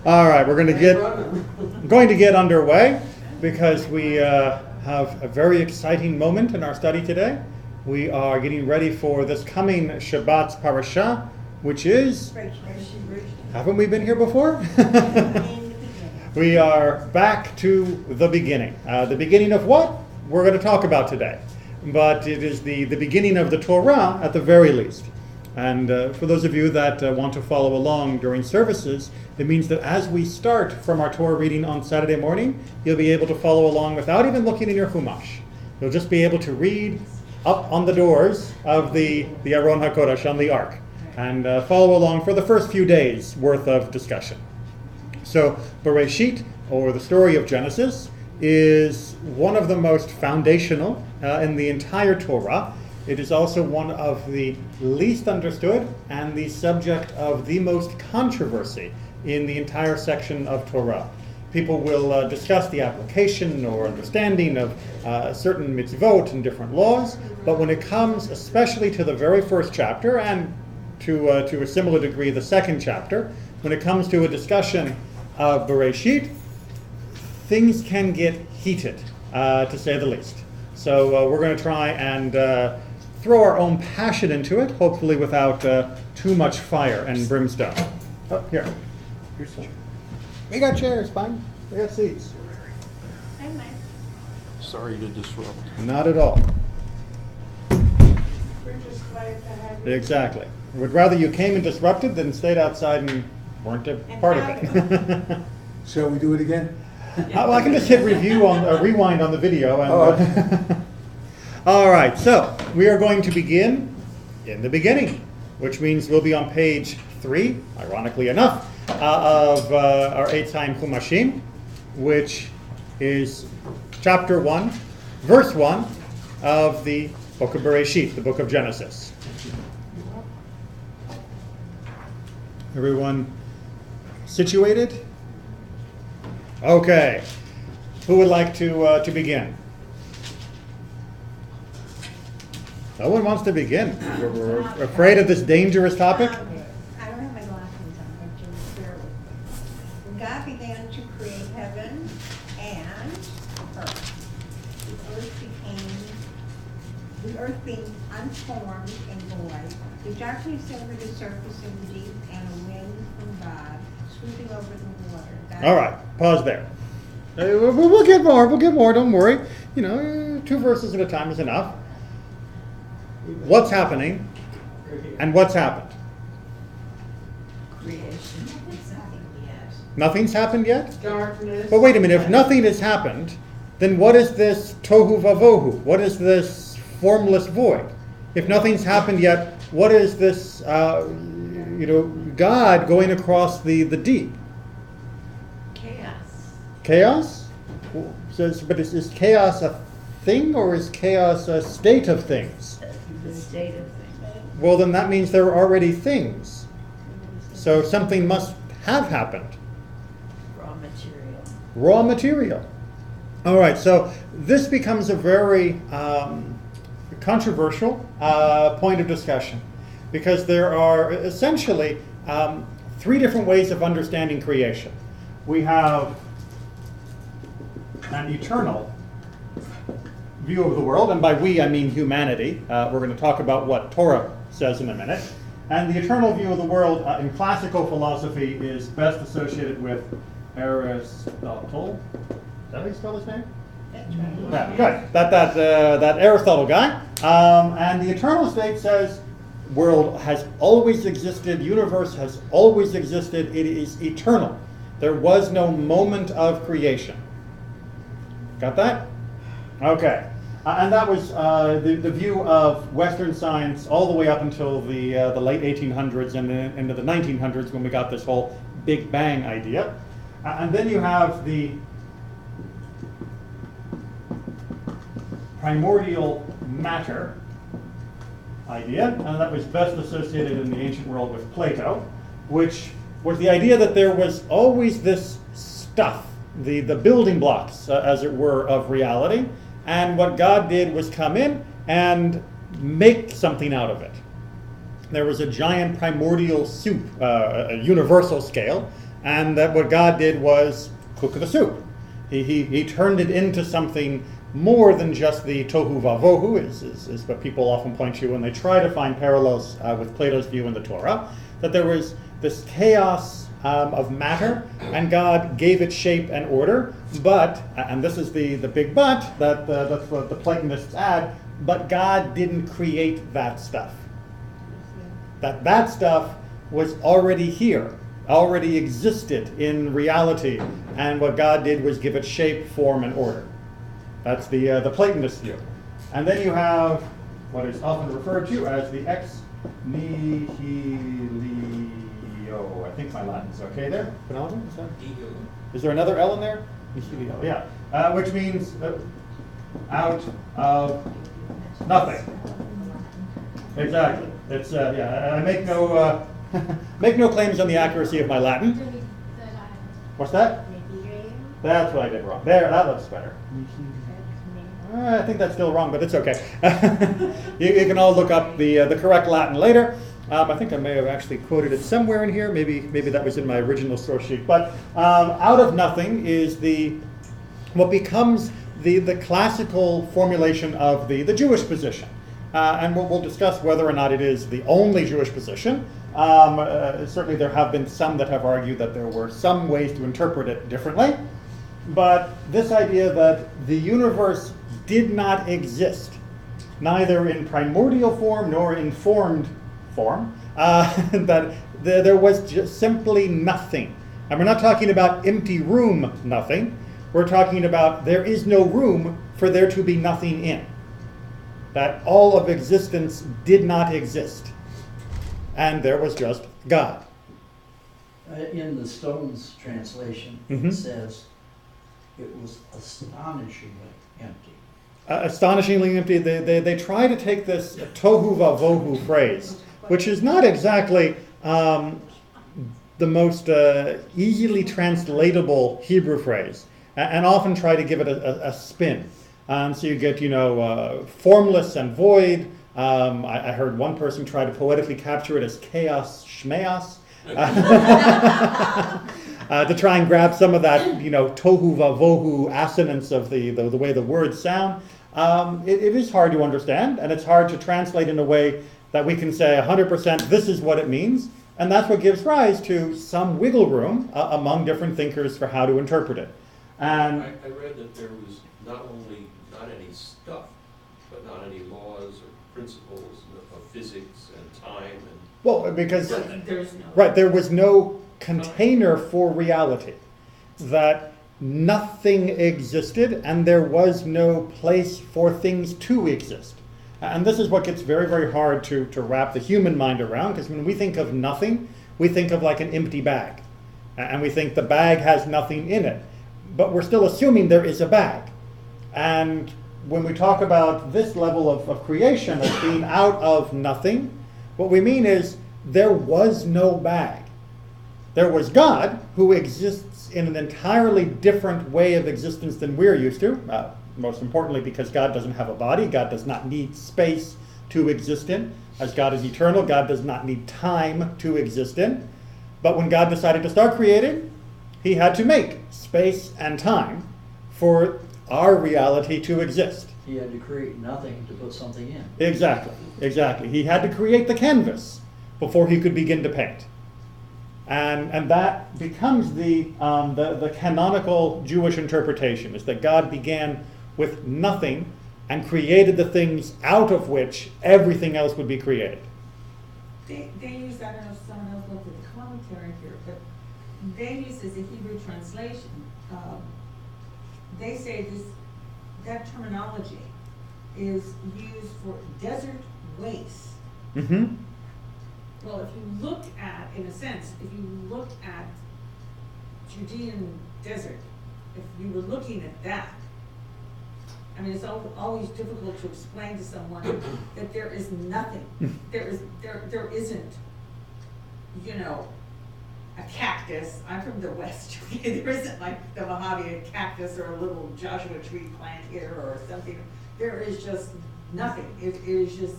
All right, we're going to get underway because we have a very exciting moment in our study today. We are getting ready for this coming Shabbat's parasha, which is, haven't we been here before? We are back to the beginning. The beginning of what we're going to talk about today. But it is the beginning of the Torah at the very least. And for those of you that want to follow along during services, it means that as we start from our Torah reading on Saturday morning, you'll be able to follow along without even looking in your Chumash. You'll just be able to read up on the doors of the Aron HaKodesh, on the Ark, and follow along for the first few days worth of discussion. So Bereishit, or the story of Genesis, is one of the most foundational in the entire Torah. It is also one of the least understood and the subject of the most controversy in the entire section of Torah. People will discuss the application or understanding of certain mitzvot and different laws, but when it comes especially to the very first chapter and to a similar degree the second chapter, when it comes to a discussion of Bereishit, things can get heated, to say the least. So we're going to try and throw our own passion into it, hopefully without too much fire and brimstone. Oh, here. Here's some. We got chairs, fine. We got seats. Sorry to disrupt. Not at all. We're just glad to have you. Exactly. Would rather you came and disrupted than stayed outside and weren't a part of it. Shall we do it again? Well, I can just hit rewind on the video. And, all right, so we are going to begin in the beginning, which means we'll be on page 3, ironically enough, of our Eitz Chaim Chumashim, which is chapter 1, verse 1 of the book of Bereishit, the book of Genesis. Everyone situated? Okay. Who would like to begin? No one wants to begin. We're afraid of this dangerous topic. I don't have my glasses on, but just bear with me. When God began to create heaven and earth, the earth being unformed and void, the darkness over the surface of the deep, and a wind from God sweeping over the water. All right, pause there. We'll get more, don't worry. 2 verses at a time is enough. What's happening and what's happened? Creation. Nothing's happened yet? Darkness. But wait a minute, if nothing has happened, then what is this tohu vavohu? What is this formless void? If nothing's happened yet, what is this, God going across the deep? Chaos? But is chaos a thing or is chaos a state of things? The state of things. Well, then that means there are already things. So something must have happened. Raw material. All right, so this becomes a very controversial point of discussion because there are essentially 3 different ways of understanding creation. We have an eternal view of the world, and by we I mean humanity. We're going to talk about what Torah says in a minute. And the eternal view of the world in classical philosophy is best associated with Aristotle. Is that how you spell his name? That's right. Yeah, good. That Aristotle guy. And the eternal state says world has always existed, universe has always existed, it is eternal. There was no moment of creation. Got that? Okay. And that was the view of Western science all the way up until the late 1800s and then into the 1900s when we got this whole Big Bang idea. And then you have the primordial matter idea, and that was best associated in the ancient world with Plato, which was the idea that there was always this stuff, the building blocks, as it were, of reality, and what God did was come in and make something out of it. There was a giant primordial soup, a universal scale, and that what God did was cook the soup. He turned it into something more than just the tohu vavohu, is what people often point to when they try to find parallels with Plato's view in the Torah, that there was this chaos of matter, and God gave it shape and order, but, and this is the big but, that's what the Platonists add, but God didn't create that stuff. That stuff was already here, already existed in reality, and what God did was give it shape, form, and order. That's the Platonist view. And then you have what is often referred to as the ex nihilo. I think my Latin's okay there. Is there another L in there? Nihilo, yeah. Which means out of nothing. Exactly. It's yeah. I make no make no claims on the accuracy of my Latin. What's that? That's what I did wrong. There, that looks better. I think that's still wrong, but it's okay. You can all look up the correct Latin later. I think I may have actually quoted it somewhere in here. Maybe that was in my original source sheet. But out of nothing is what becomes the classical formulation of the Jewish position. And we'll discuss whether or not it is the only Jewish position. Certainly there have been some that have argued that there were some ways to interpret it differently. But this idea that the universe did not exist, neither in primordial form nor in formed form, that there was just simply nothing. And we're not talking about empty room nothing. We're talking about there is no room for there to be nothing in. That all of existence did not exist. And there was just God. In the Stone's translation, it says it was astonishingly empty. Astonishingly empty. They try to take this tohu vavohu phrase, which is not exactly the most easily translatable Hebrew phrase, and often try to give it a spin. So you get, formless and void. I heard one person try to poetically capture it as chaos shmeos, to try and grab some of that, tohu vavohu assonance of the way the words sound. It is hard to understand, and it's hard to translate in a way that we can say 100% this is what it means, and that's what gives rise to some wiggle room among different thinkers for how to interpret it. And I read that there was not any stuff, but not any laws or principles of physics and time. And well, because There's no. right, there was no container for reality, that nothing existed, and there was no place for things to exist. And this is what gets very, very hard to wrap the human mind around, because when we think of nothing, we think of like an empty bag. And we think the bag has nothing in it. But we're still assuming there is a bag. And when we talk about this level of creation as being out of nothing, what we mean is there was no bag. There was God, who exists in an entirely different way of existence than we're used to. Most importantly, because God doesn't have a body. God does not need space to exist in. As God is eternal, God does not need time to exist in. But when God decided to start creating, he had to make space and time for our reality to exist. He had to create nothing to put something in. Exactly. He had to create the canvas before he could begin to paint. And that becomes the canonical Jewish interpretation, is that God began with nothing and created the things out of which everything else would be created. They use, I don't know if someone else looked at the commentary here, but they use as a Hebrew translation. They say that terminology is used for desert waste. Mm-hmm. Well, if you look at, in a sense, if you look at Judean desert, if you were looking at that, I mean, it's always difficult to explain to someone that there is nothing. There isn't, a cactus. I'm from the West. There isn't like the Mojave cactus or a little Joshua tree plant here or something. There is just nothing. It is just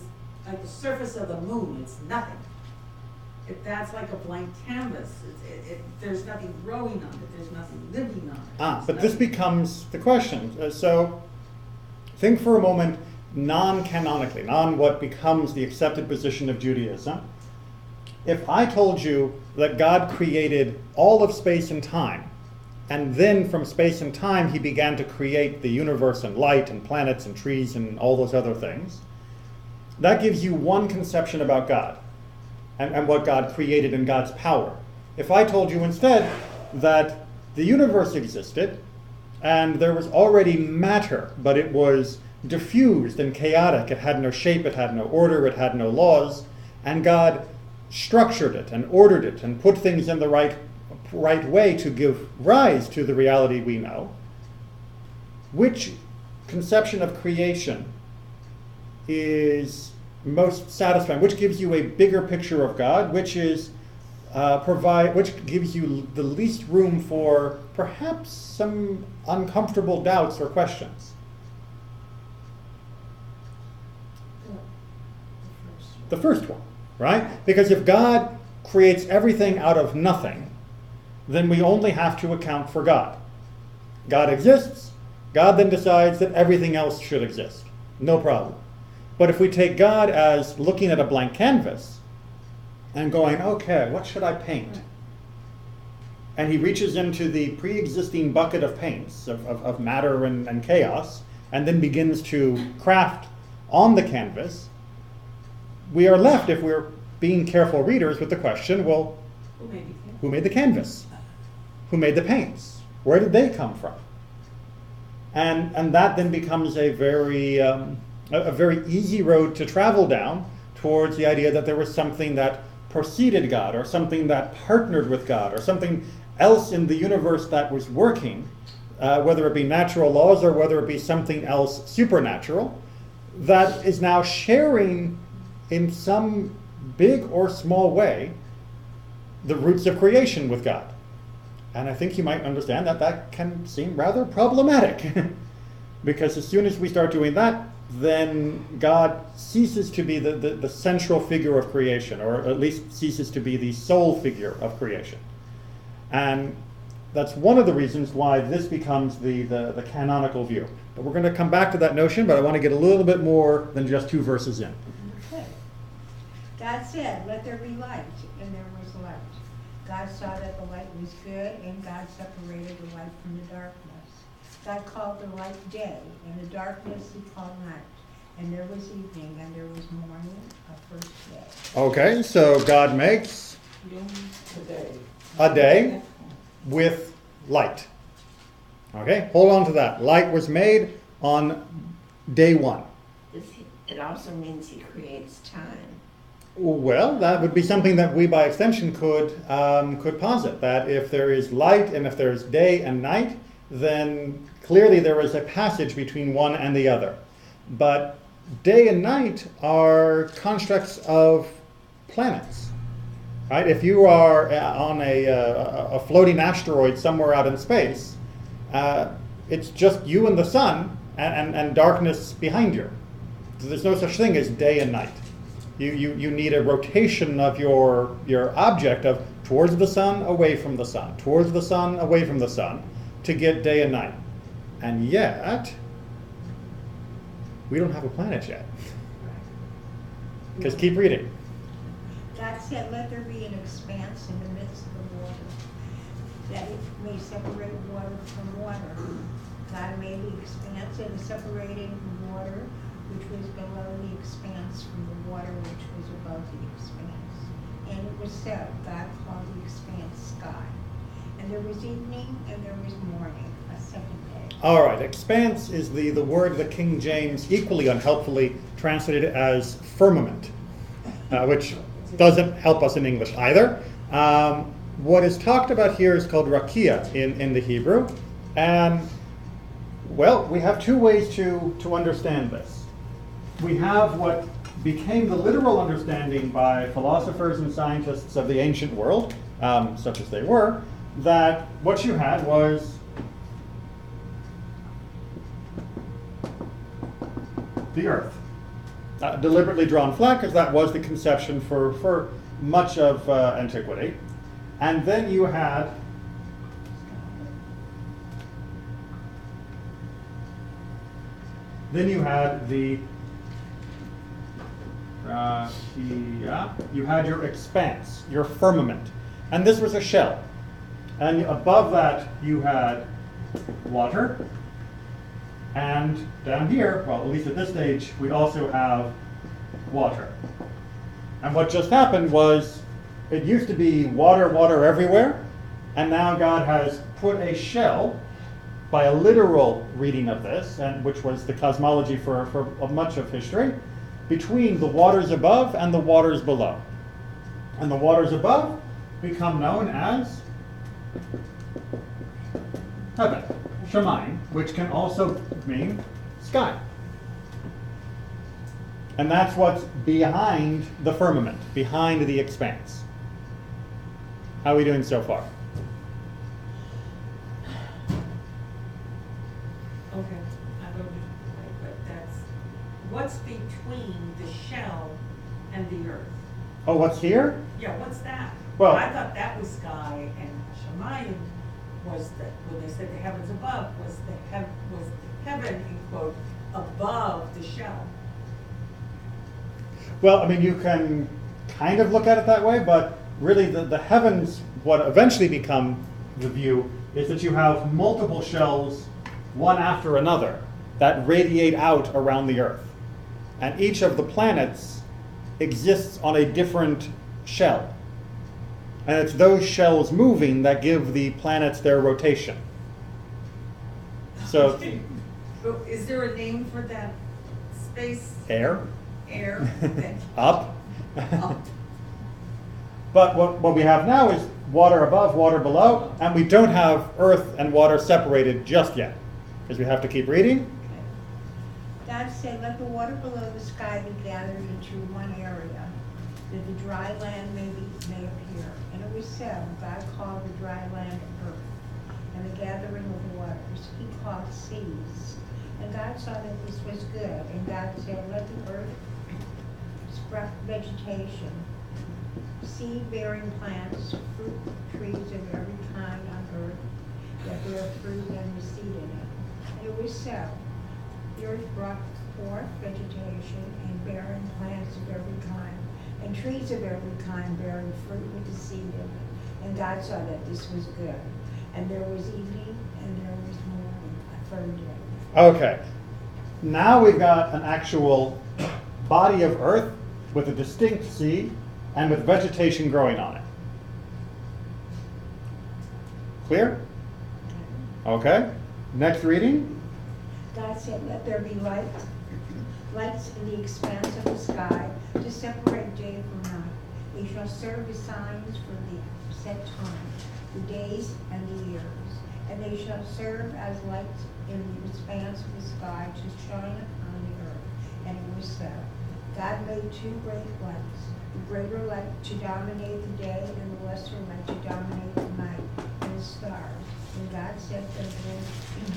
like the surface of the moon. It's nothing. if that's like a blank canvas, there's nothing growing on it, there's nothing living on it. But this becomes the question. So think for a moment non-canonically, non what becomes the accepted position of Judaism. If I told you that God created all of space and time, and then from space and time he began to create the universe and light and planets and trees and all those other things, that gives you one conception about God and what God created and God's power. If I told you instead that the universe existed and there was already matter, but it was diffused and chaotic, it had no shape, it had no order, it had no laws, and God structured it and ordered it and put things in the right way to give rise to the reality we know, which conception of creation is most satisfying, which gives you a bigger picture of God, which is which gives you the least room for perhaps some uncomfortable doubts or questions? The first one, right? Because if God creates everything out of nothing, then we only have to account for God. God exists. God then decides that everything else should exist. No problem. But if we take God as looking at a blank canvas and going, okay, what should I paint? And he reaches into the pre-existing bucket of paints, of matter and chaos, and then begins to craft on the canvas, we are left, if we're being careful readers, with the question, well, who made the canvas? Who made the paints? Where did they come from? And that then becomes a very easy road to travel down towards the idea that there was something that preceded God, or something that partnered with God, or something else in the universe that was working, whether it be natural laws or whether it be something else supernatural, that is now sharing in some big or small way the roots of creation with God. And I think you might understand that that can seem rather problematic. Because as soon as we start doing that, then God ceases to be the central figure of creation, or at least ceases to be the sole figure of creation. And that's one of the reasons why this becomes the canonical view. But we're going to come back to that notion, but I want to get a little bit more than just 2 verses in. Okay. God said, let there be light, and there was light. God saw that the light was good, and God separated the light from the darkness. God called the light day, and the darkness he called night. And there was evening, and there was morning, a first day. Okay, so God makes a day with light. Okay, hold on to that. Light was made on day 1. It also means he creates time. Well, that would be something that we, by extension, could posit, that if there is light and if there's day and night, then clearly there is a passage between one and the other. But day and night are constructs of planets, right? If you are on a floating asteroid somewhere out in space, it's just you and the sun and darkness behind you. So there's no such thing as day and night. You need a rotation of your object of towards the sun, away from the sun, towards the sun, away from the sun, to get day and night. And yet, we don't have a planet yet. Because keep reading. God said, let there be an expanse in the midst of the water, that it may separate water from water. God made the expanse and separated the water which was below the expanse from the water which was above the expanse. And it was so. God called the expanse sky. And there was evening and there was morning, a second day. All right, expanse is the word that King James equally unhelpfully translated as firmament, which doesn't help us in English either. What is talked about here is called rakia in the Hebrew. And, well, we have 2 ways to understand this. We have what became the literal understanding by philosophers and scientists of the ancient world, such as they were, that what you had was the earth. Deliberately drawn flat, because that was the conception for much of antiquity. And then you had the you had your expanse, your firmament, and this was a shell. And above that you had water, and down here, well, at least at this stage, we also have water. And what just happened was, it used to be water, water everywhere, and now God has put a shell, by a literal reading of this, and which was the cosmology for much of history, between the waters above and the waters below. And the waters above become known as heaven, Shemayim, which can also mean sky. And that's what's behind the firmament, behind the expanse. How are we doing so far? Okay, I don't, but that's, what's between the shell and the earth? Oh, what's here? Yeah, what's that? Well- I thought that was sky, and Shemayim was the, when they said the heavens above, was the heaven, in quote, above the shell. Well, I mean, you can kind of look at it that way, but really the heavens, what eventually become the view, is that you have multiple shells, one after another, that radiate out around the Earth. And each of the planets exists on a different shell. And it's those shells moving that give the planets their rotation. So, But is there a name for that space? air, Air? Thank you. up. Up. But what we have now is water above, water below, and we don't have earth and water separated just yet, because we have to keep reading. God said, let the water below the sky be gathered into one area, that the dry land may appear. And it was so. God called the dry land earth, and the gathering of waters he called seas. And God saw that this was good. And God said, let the earth sprout vegetation, seed-bearing plants, fruit trees of every kind on earth, that bear fruit and the seed in it. And it was so. The earth brought forth vegetation and bearing plants of every kind, and trees of every kind bearing fruit with the seed in it. And God saw that this was good. And there was evening and there was morning, a third day. Okay, now we've got an actual body of earth with a distinct seed and with vegetation growing on it. Clear? Okay, next reading. God said, let there be lights in the expanse of the sky to separate day from night. They shall serve as signs for the set time, the days and the years. And they shall serve as lights in the expanse of the sky to shine upon the earth. And it was so. God made two great lights, the greater light to dominate the day and the lesser light to dominate the night, and the stars. And God set them in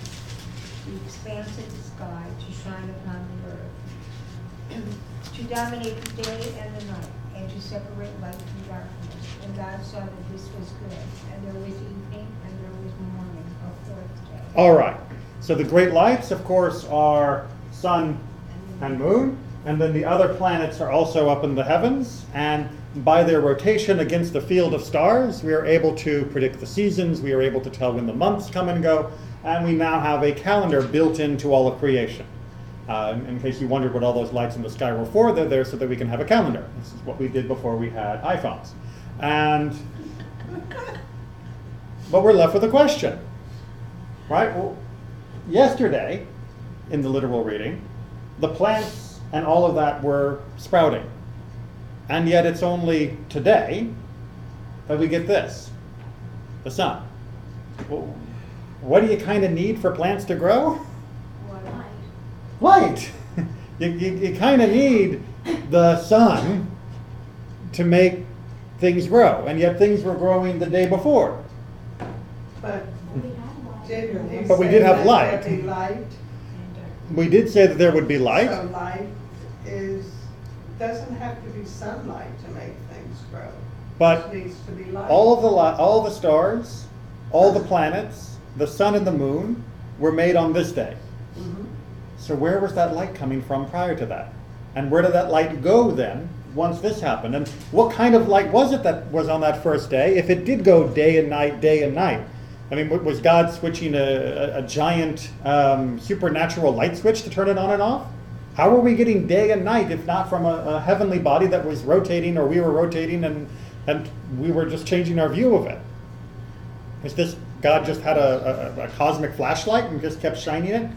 the expanse of the sky to shine upon the earth, to dominate the day and the night, and to separate light from darkness. And God saw that this was good. And there was evening and there was morning, a fourth day. All right, so the great lights, of course, are sun and moon, and then the other planets are also up in the heavens, and by their rotation against the field of stars, we are able to predict the seasons, we are able to tell when the months come and go, and we now have a calendar built into all of creation. In case you wondered what all those lights in the sky were for, they're there so that we can have a calendar. This is what we did before we had iPhones. But we're left with a question, right? Well, yesterday, in the literal reading, the plants and all of that were sprouting. And yet it's only today that we get this, the sun. Well, what do you kind of need for plants to grow? Light. You kind of need the sun to make things grow, and yet things were growing the day before. But didn't But we say did have that light. there'd be light? We did say that there would be light. So light is doesn't have to be sunlight to make things grow. But It needs to be light. all the stars, all the planets, the sun and the moon were made on this day. Mhm. So where was that light coming from prior to that? And where did that light go then once this happened? And what kind of light was it that was on that first day? If it did go day and night, I mean, was God switching a giant supernatural light switch to turn it on and off? How were we getting day and night if not from a heavenly body that was rotating, or we were rotating and we were just changing our view of it? Is this God just had a cosmic flashlight and just kept shining it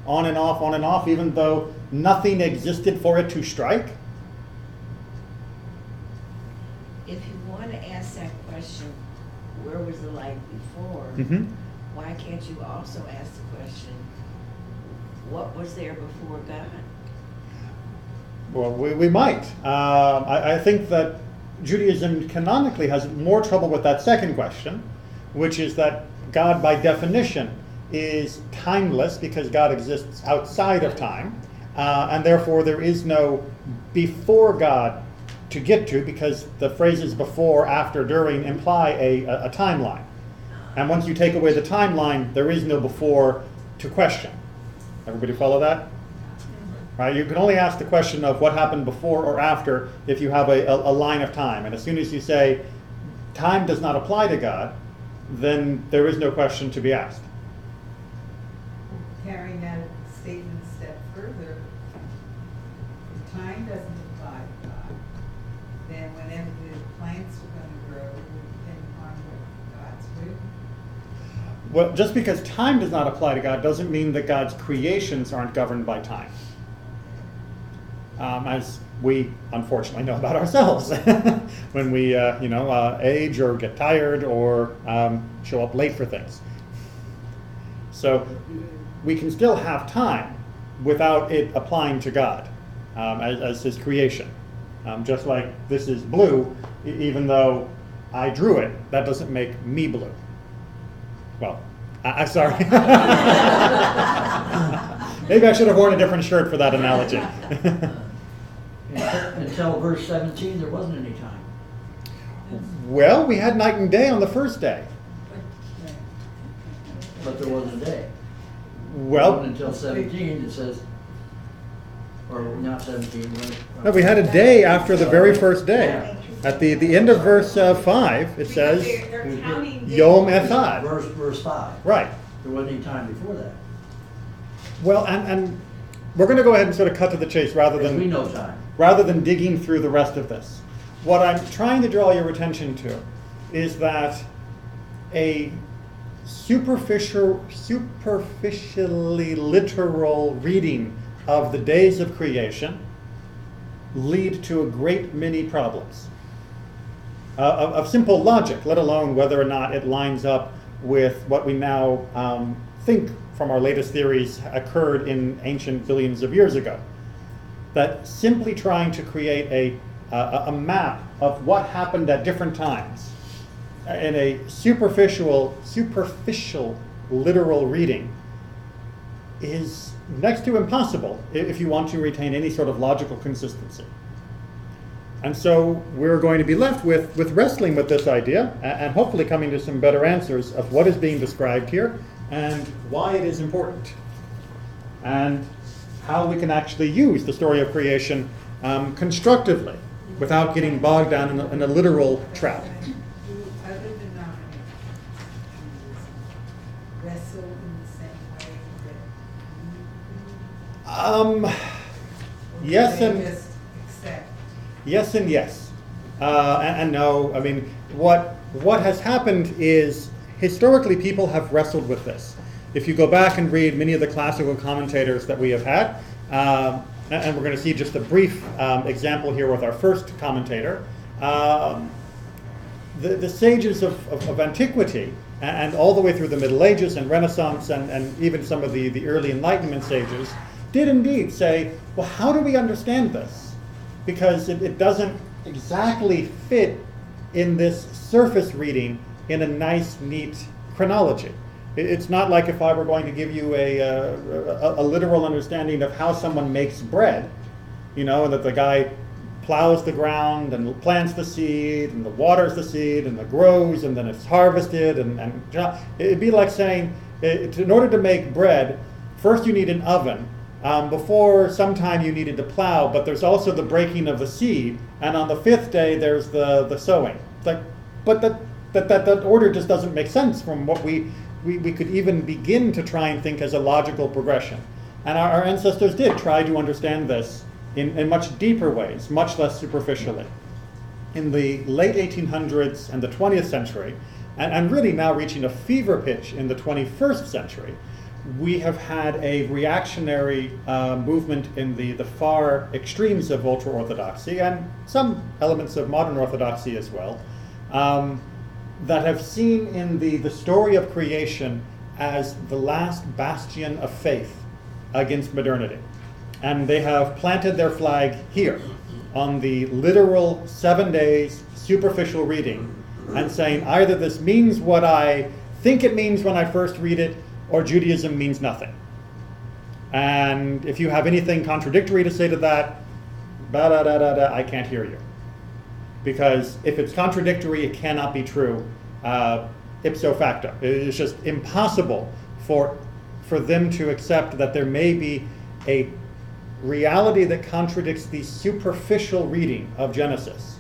on and off, even though nothing existed for it to strike? If you want to ask that question, where was the light before? Mm-hmm. Why can't you also ask the question, what was there before God? Well, we might. I think that Judaism canonically has more trouble with that second question, which is that God, by definition, is timeless because God exists outside of time, and therefore there is no before God to get to, because the phrases before, after, during imply a timeline. And once you take away the timeline, there is no before to question. Everybody follow that? Right? You can only ask the question of what happened before or after if you have a line of time. And as soon as you say time does not apply to God, then there is no question to be asked. Carrying that statement a step further, if time doesn't apply to God, then whenever the plants are going to grow, it will depend upon what God's will. Well, just because time does not apply to God doesn't mean that God's creations aren't governed by time. As we unfortunately know about ourselves when we age or get tired or show up late for things. So we can still have time without it applying to God as his creation. Just like this is blue, even though I drew it, that doesn't make me blue. Well, I'm sorry. Maybe I should have worn a different shirt for that analogy. Until verse 17, there wasn't any time. Well, we had night and day on the first day. But there wasn't a day. Well, Until 17, it says, or not 17. no, we had a day after the very first day. At the end of verse 5, it says, They're counting days. Yom Echad. Verse 5. Right. There wasn't any time before that. Well, and we're going to go ahead and sort of cut to the chase rather Because we than know time. digging through the rest of this. What I'm trying to draw your attention to is that a superficially literal reading of the days of creation lead to a great many problems of simple logic, let alone whether or not it lines up with what we now think from our latest theories occurred in ancient billions of years ago. That simply trying to create a map of what happened at different times in a superficial literal reading is next to impossible if you want to retain any sort of logical consistency. And so we're going to be left with wrestling with this idea and hopefully coming to some better answers of what is being described here and why it is important and how we can actually use the story of creation constructively without getting bogged down in a literal trap. Do other denominations wrestle in the same way that you Yes do? Or do and they just accept? yes and yes, and no. I mean, what has happened is historically people have wrestled with this. If you go back and read many of the classical commentators that we have had, and we're going to see just a brief example here with our first commentator, the sages of antiquity and all the way through the Middle Ages and Renaissance and even some of the early Enlightenment sages did indeed say, well, how do we understand this? Because it doesn't exactly fit in this surface reading in a nice, neat chronology. It's not like if I were going to give you a literal understanding of how someone makes bread, and that the guy plows the ground and plants the seed and the waters the seed and it grows and then it's harvested and it'd be like saying in order to make bread, first you need an oven. Before sometime you needed to plow, but there's also the breaking of the seed, and on the fifth day there's the sowing. It's like, but that order just doesn't make sense from what we could even begin to try and think as a logical progression. And our ancestors did try to understand this in much deeper ways, much less superficially. In the late 1800s and the 20th century, and really now reaching a fever pitch in the 21st century, we have had a reactionary movement in the far extremes of ultra-Orthodoxy and some elements of modern Orthodoxy as well, that have seen in the story of creation as the last bastion of faith against modernity. And they have planted their flag here on the literal 7 days superficial reading and saying either this means what I think it means when I first read it, or Judaism means nothing. And if you have anything contradictory to say to that, I can't hear you. Because if it's contradictory, it cannot be true ipso facto. It's just impossible for them to accept that there may be a reality that contradicts the superficial reading of Genesis.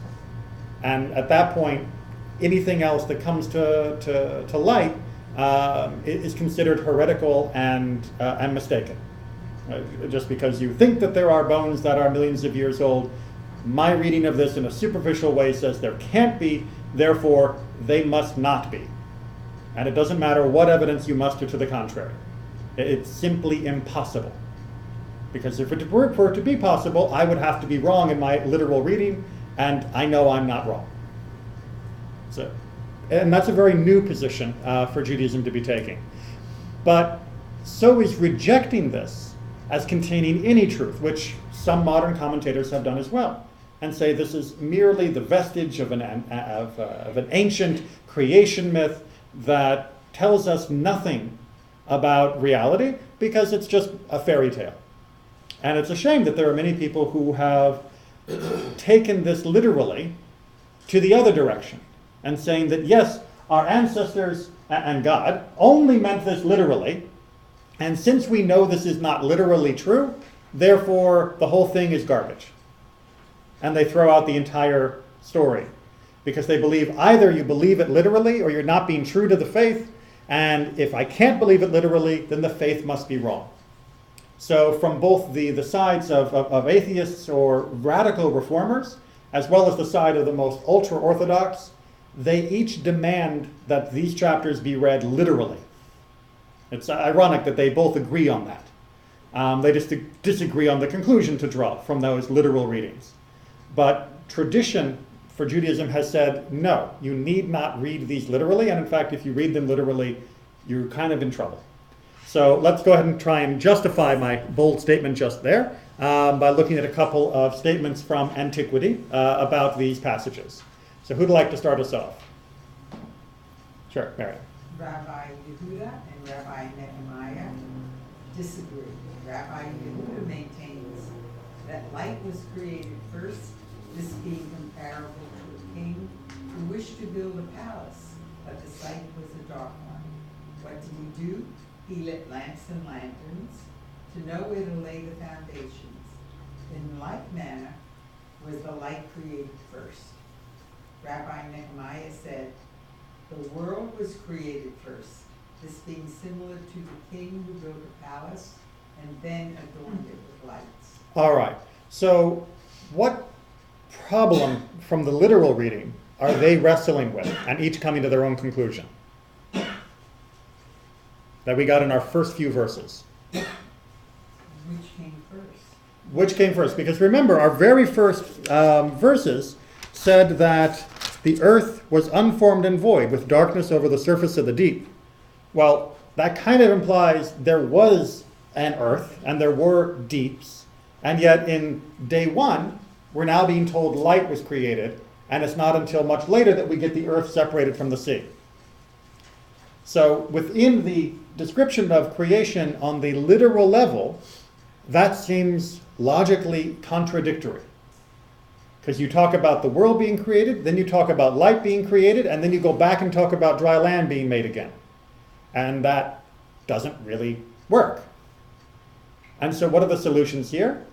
And at that point, anything else that comes to light is considered heretical and mistaken. Just because you think that there are bones that are millions of years old, my reading of this in a superficial way says there can't be, therefore they must not be. And it doesn't matter what evidence you muster to the contrary. It's simply impossible. Because if it were for it to be possible, I would have to be wrong in my literal reading, and I know I'm not wrong. So, and that's a very new position for Judaism to be taking. But so is rejecting this as containing any truth, which some modern commentators have done as well, and say this is merely the vestige of an ancient creation myth that tells us nothing about reality because it's just a fairy tale. And it's a shame that there are many people who have taken this literally to the other direction and saying that, yes, our ancestors and God only meant this literally, and since we know this is not literally true, therefore the whole thing is garbage. And they throw out the entire story because they believe either you believe it literally or you're not being true to the faith, and if I can't believe it literally, then the faith must be wrong. So from both the sides of atheists or radical reformers, as well as the side of the most ultra-Orthodox, they each demand that these chapters be read literally. It's ironic that they both agree on that. They just disagree on the conclusion to draw from those literal readings. But tradition for Judaism has said, no, you need not read these literally, and in fact, if you read them literally, you're kind of in trouble. So let's go ahead and try and justify my bold statement just there by looking at a couple of statements from antiquity about these passages. So who'd like to start us off? Sure, Mary. Rabbi Yehuda and Rabbi Nehemiah disagree. Rabbi Yehuda maintains that light was created first, this being comparable to a king who wished to build a palace, but the site was a dark one. What did he do? He lit lamps and lanterns to know where to lay the foundations. In like manner was the light created first. Rabbi Nehemiah said, the world was created first, this being similar to the king who built a palace and then adorned it with lights. All right. So what problem from the literal reading are they wrestling with and each coming to their own conclusion that we got in our first few verses? Which came first? Which came first? Because remember, our very first verses said that the earth was unformed and void, with darkness over the surface of the deep. Well, that kind of implies there was an earth and there were deeps, and yet in day one, we're now being told light was created, and it's not until much later that we get the earth separated from the sea. So within the description of creation on the literal level, that seems logically contradictory. Because you talk about the world being created, then you talk about light being created, and then you go back and talk about dry land being made again. And that doesn't really work. And so what are the solutions here?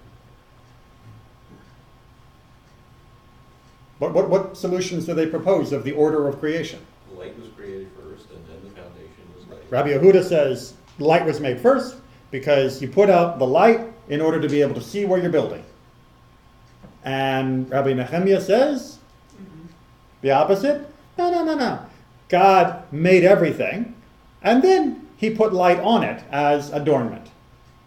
What solutions do they propose of the order of creation? Light was created first, and then the foundation was laid. Rabbi Yehuda says light was made first because you put out the light in order to be able to see where you're building. And Rabbi Nehemiah says the opposite. No. God made everything, and then he put light on it as adornment.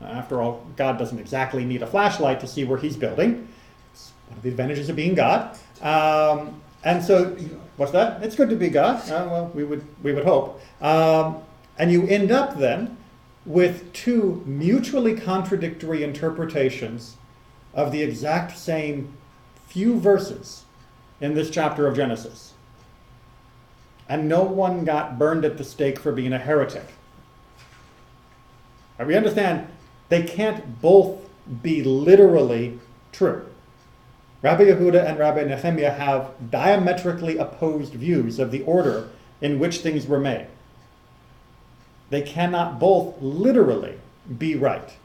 After all, God doesn't exactly need a flashlight to see where he's building. It's one of the advantages of being God. And so, what's that? It's good to be God. Well, we would hope. And you end up then with two mutually contradictory interpretations of the exact same few verses in this chapter of Genesis. And no one got burned at the stake for being a heretic. And we understand they can't both be literally true. Rabbi Yehuda and Rabbi Nehemiah have diametrically opposed views of the order in which things were made. They cannot both literally be right.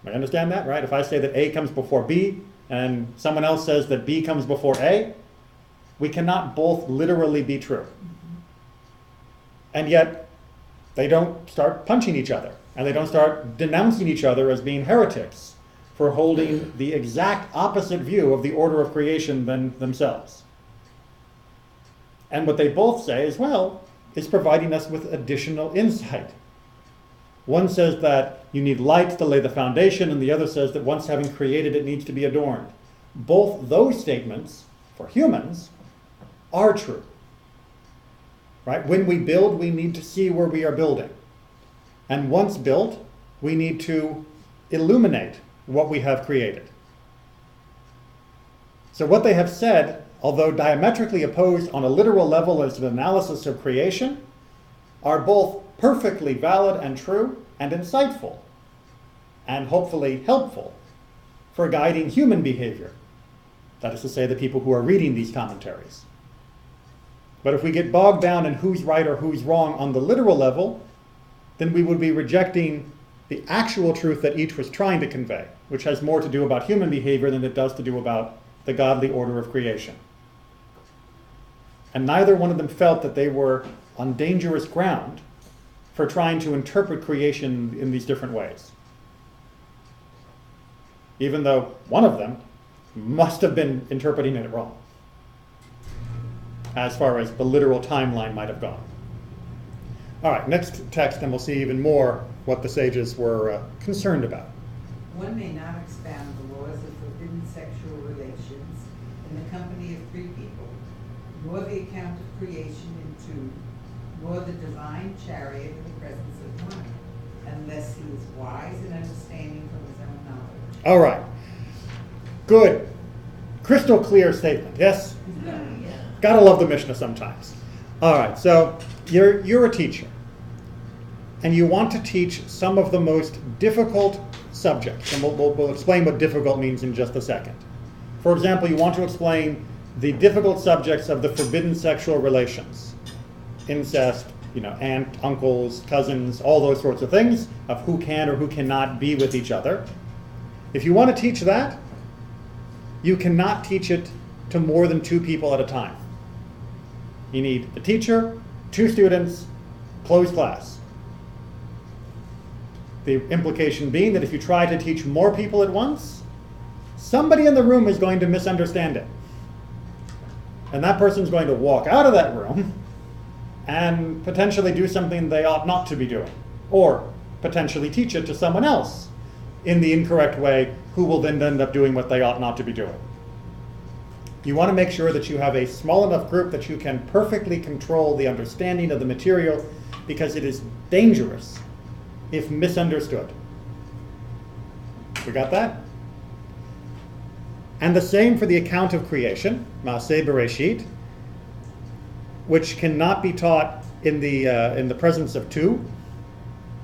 I understand that, right? If I say that A comes before B and someone else says that B comes before A, we cannot both literally be true. And yet, they don't start punching each other, and they don't start denouncing each other as being heretics for holding the exact opposite view of the order of creation than themselves. And what they both say as well is providing us with additional insight. One says that you need light to lay the foundation, and the other says that once having created, it needs to be adorned. Both those statements, for humans, are true. Right? When we build, we need to see where we are building. And once built, we need to illuminate what we have created. So what they have said, although diametrically opposed on a literal level as an analysis of creation, are both perfectly valid and true and insightful, and hopefully helpful for guiding human behavior. That is to say, the people who are reading these commentaries. But if we get bogged down in who's right or who's wrong on the literal level, then we would be rejecting the actual truth that each was trying to convey, which has more to do about human behavior than it does to do about the godly order of creation. And neither one of them felt that they were on dangerous ground for trying to interpret creation in these different ways. Even though one of them must have been interpreting it wrong, as far as the literal timeline might have gone. All right, next text, and we'll see even more what the sages were concerned about. One may not expound the laws of forbidden sexual relations in the company of three people, nor the account of creation in two, nor the divine chariot in the presence of one, unless he is wise and understanding from his own knowledge. All right, good, crystal clear statement, yes? Gotta love the Mishnah sometimes. All right, so you're a teacher, and you want to teach some of the most difficult subjects, and we'll explain what difficult means in just a second. For example, you want to explain the difficult subjects of the forbidden sexual relations, incest, aunt, uncles, cousins, all those sorts of things, of who can or who cannot be with each other. If you want to teach that, you cannot teach it to more than two people at a time. You need a teacher, two students, closed class. The implication being that if you try to teach more people at once, somebody in the room is going to misunderstand it. And that person's going to walk out of that room and potentially do something they ought not to be doing, or potentially teach it to someone else in the incorrect way, who will then end up doing what they ought not to be doing. You want to make sure that you have a small enough group that you can perfectly control the understanding of the material, because it is dangerous if misunderstood. We got that? And the same for the account of creation, Maaseh Bereishit, which cannot be taught in the presence of two,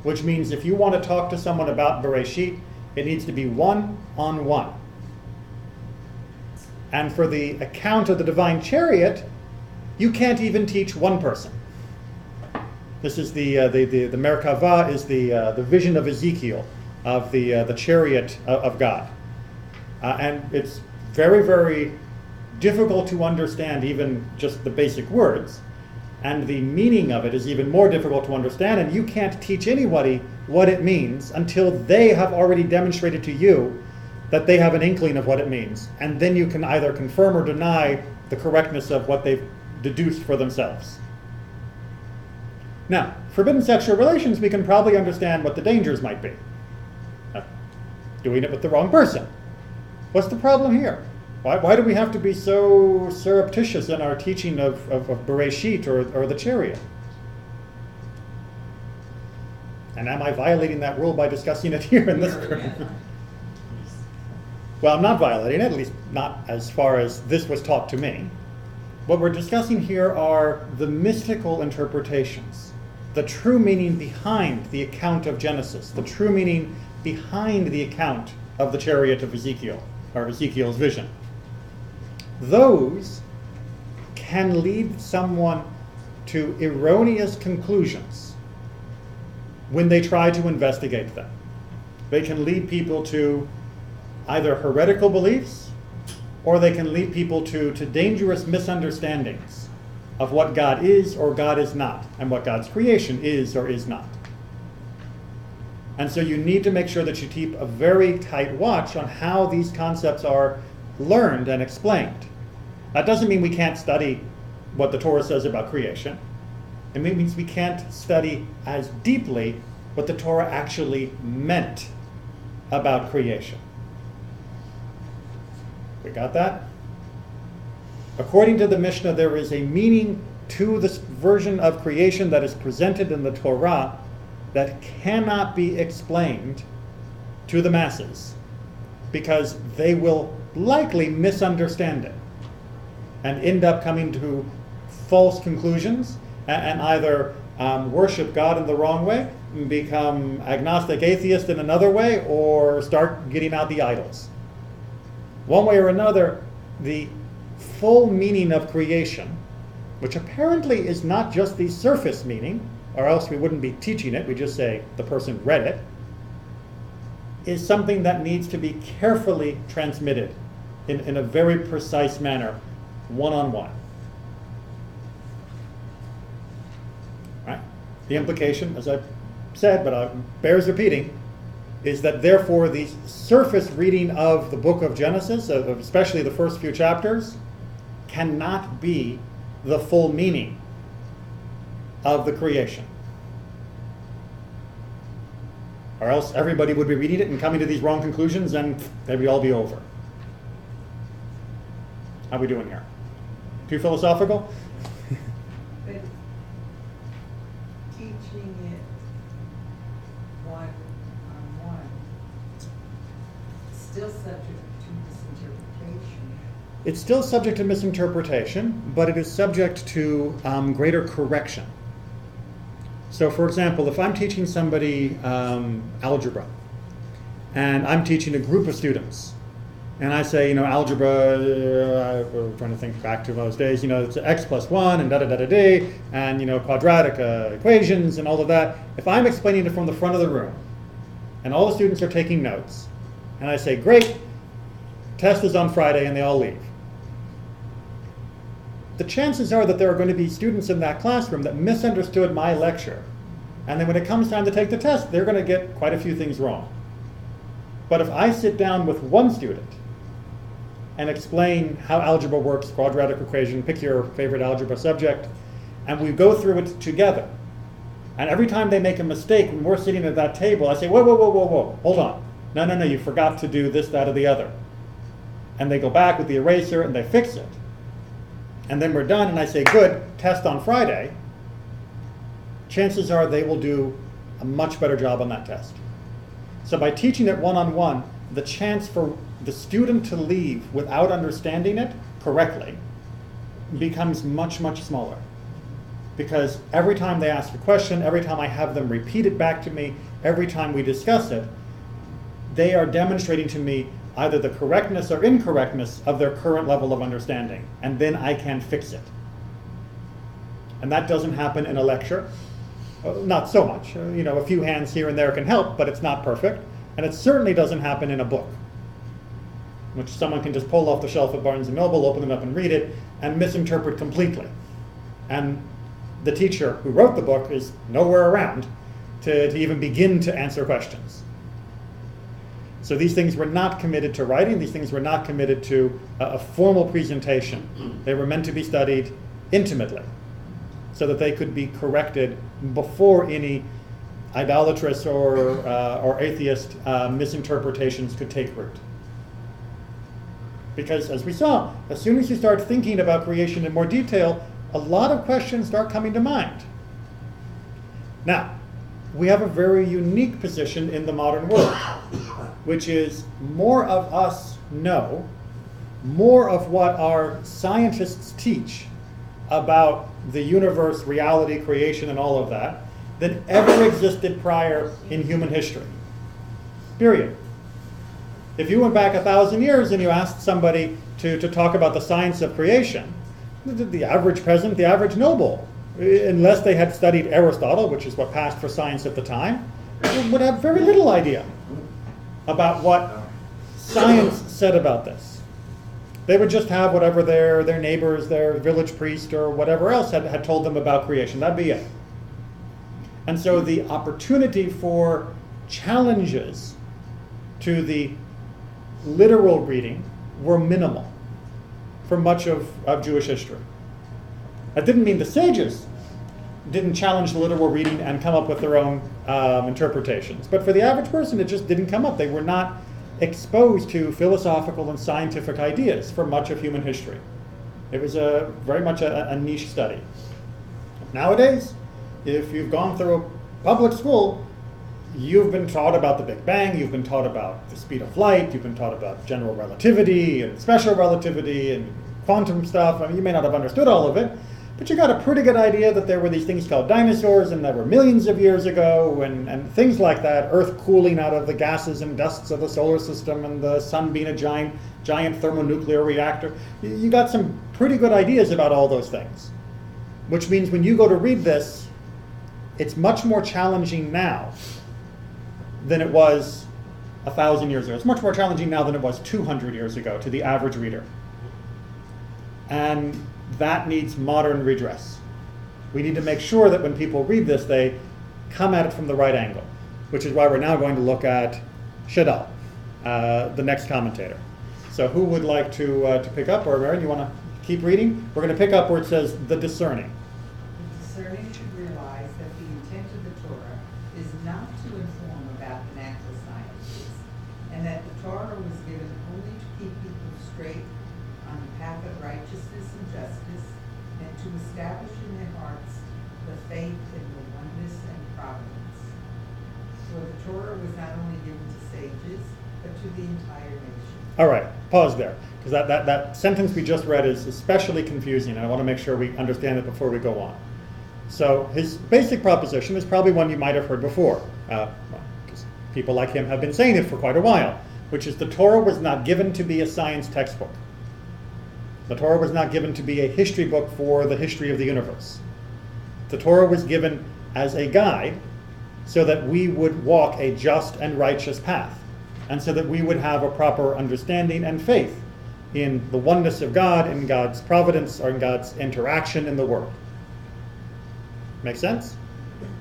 which means if you want to talk to someone about Bereishit, it needs to be one-on-one. And for the account of the divine chariot, you can't even teach one person. This is the Merkava is the vision of Ezekiel of the chariot of God, and it's very, very difficult to understand even just the basic words, and the meaning of it is even more difficult to understand. And you can't teach anybody what it means until they have already demonstrated to you that they have an inkling of what it means, and then you can either confirm or deny the correctness of what they've deduced for themselves. Now, forbidden sexual relations, we can probably understand what the dangers might be. Doing it with the wrong person. What's the problem here? Why do we have to be so surreptitious in our teaching of Bereishit or the chariot? And am I violating that rule by discussing it here in this room? Well, I'm not violating it, at least not as far as this was taught to me. What we're discussing here are the mystical interpretations, the true meaning behind the account of Genesis, the true meaning behind the account of the chariot of Ezekiel, or Ezekiel's vision. Those can lead someone to erroneous conclusions when they try to investigate them. They can lead people to either heretical beliefs, or they can lead people to dangerous misunderstandings of what God is or God is not, and what God's creation is or is not. And so you need to make sure that you keep a very tight watch on how these concepts are learned and explained. That doesn't mean we can't study what the Torah says about creation. It means we can't study as deeply what the Torah actually meant about creation. We got that? According to the Mishnah, there is a meaning to this version of creation that is presented in the Torah that cannot be explained to the masses, because they will likely misunderstand it and end up coming to false conclusions and either worship God in the wrong way, become agnostic atheist in another way, or start getting out the idols. One way or another, the full meaning of creation, which apparently is not just the surface meaning, or else we wouldn't be teaching it, we just say the person read it, is something that needs to be carefully transmitted in a very precise manner, one-on-one. Right? The implication, as I said, but bears repeating, is that therefore the surface reading of the book of Genesis, especially the first few chapters, cannot be the full meaning of the creation. Or else everybody would be reading it and coming to these wrong conclusions, and they would all be over. How are we doing here? Too philosophical? But teaching it one-on-one, still subject to misinterpretation. It's still subject to misinterpretation, but it is subject to greater correction. So for example, if I'm teaching somebody algebra, and I'm teaching a group of students, and I say, algebra, we're trying to think back to those days, it's x plus 1 and da-da-da-da-da, and, quadratic equations and all of that. If I'm explaining it from the front of the room, and all the students are taking notes, and I say, great, test is on Friday, and they all leave. The chances are that there are going to be students in that classroom that misunderstood my lecture. And then when it comes time to take the test, they're going to get quite a few things wrong. But if I sit down with one student and explain how algebra works, quadratic equation, pick your favorite algebra subject, and we go through it together, and every time they make a mistake, when we're sitting at that table, I say, whoa, whoa, whoa, whoa, whoa, hold on. No, you forgot to do this, that, or the other. And they go back with the eraser and they fix it. And then we're done, and I say, good, test on Friday. Chances are they will do a much better job on that test. So by teaching it one-on-one, the chance for the student to leave without understanding it correctly becomes much, much smaller. Because every time they ask a question, every time I have them repeat it back to me, every time we discuss it, they are demonstrating to me either the correctness or incorrectness of their current level of understanding, and then I can fix it. And that doesn't happen in a lecture. Not so much. A few hands here and there can help, but it's not perfect. And it certainly doesn't happen in a book, which someone can just pull off the shelf at Barnes & Noble, open them up and read it, and misinterpret completely. And the teacher who wrote the book is nowhere around to even begin to answer questions. So these things were not committed to writing. These things were not committed to a formal presentation. They were meant to be studied intimately so that they could be corrected before any idolatrous or atheist misinterpretations could take root. Because as we saw, as soon as you start thinking about creation in more detail, a lot of questions start coming to mind. Now, we have a very unique position in the modern world, which is more of us know more of what our scientists teach about the universe, reality, creation, and all of that than ever existed prior in human history. Period. If you went back 1,000 years and you asked somebody to talk about the science of creation, the average peasant, the average noble, unless they had studied Aristotle, which is what passed for science at the time, would have very little idea about what science said about this. They would just have whatever their neighbors, their village priest, or whatever else had told them about creation. That'd be it. And so the opportunity for challenges to the literal reading were minimal for much of Jewish history. That didn't mean the sages didn't challenge the literal reading and come up with their own interpretations. But for the average person, it just didn't come up. They were not exposed to philosophical and scientific ideas for much of human history. It was very much a niche study. Nowadays, if you've gone through a public school, you've been taught about the Big Bang, you've been taught about the speed of light, you've been taught about general relativity and special relativity and quantum stuff. I mean, you may not have understood all of it, but you got a pretty good idea that there were these things called dinosaurs and that were millions of years ago and things like that, Earth cooling out of the gases and dusts of the solar system and the sun being a giant thermonuclear reactor. You got some pretty good ideas about all those things, which means when you go to read this, it's much more challenging now than it was 1,000 years ago. It's much more challenging now than it was 200 years ago to the average reader. And that needs modern redress. We need to make sure that when people read this, they come at it from the right angle, which is why we're now going to look at Shadal, the next commentator. So who would like to pick up? Or Mary, you want to keep reading? We're going to pick up where it says the discerning. The discerning should realize that the intent of the Torah is not to inform about the natural sciences, and that the Torah was given only to keep people straight on the path of righteousness and justice, and to establish in their hearts the faith in the oneness and providence. For the Torah was not only given to sages, but to the entire nation. All right, pause there, because that sentence we just read is especially confusing, and I want to make sure we understand it before we go on. So his basic proposition is probably one you might have heard before, because people like him have been saying it for quite a while, which is the Torah was not given to be a science textbook. The Torah was not given to be a history book for the history of the universe. The Torah was given as a guide so that we would walk a just and righteous path, and so that we would have a proper understanding and faith in the oneness of God, in God's providence, or in God's interaction in the world. Make sense?